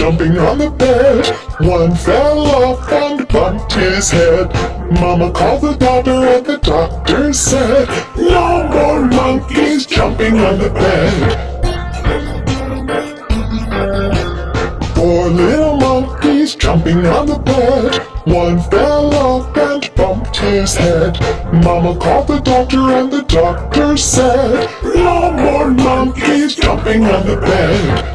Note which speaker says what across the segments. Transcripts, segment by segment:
Speaker 1: jumping on the bed. One fell off and bumped his head. Mama called the doctor and the doctor said, no more monkeys jumping on the bed. Four little monkeys jumping on the bed. One fell off and bumped his head. Mama called the doctor and the doctor said, no more monkeys jumping on the bed.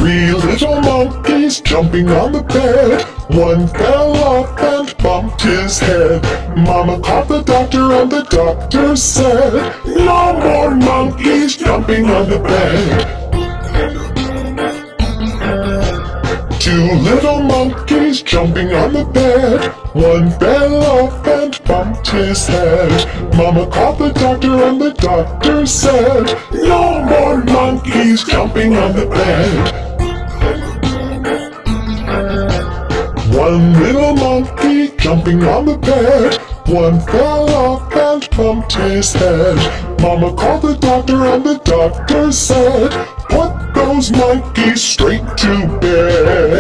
Speaker 1: Three little monkeys jumping on the bed. One fell off and bumped his head. Mama called the doctor and the doctor said, no more monkeys jumping on the bed. Two little monkeys jumping on the bed. One fell off and bumped his head. Mama called the doctor and the doctor said, no more monkeys jumping on the bed. One little monkey jumping on the bed. One fell off and bumped his head. Mama called the doctor and the doctor said, put those monkeys straight to bed.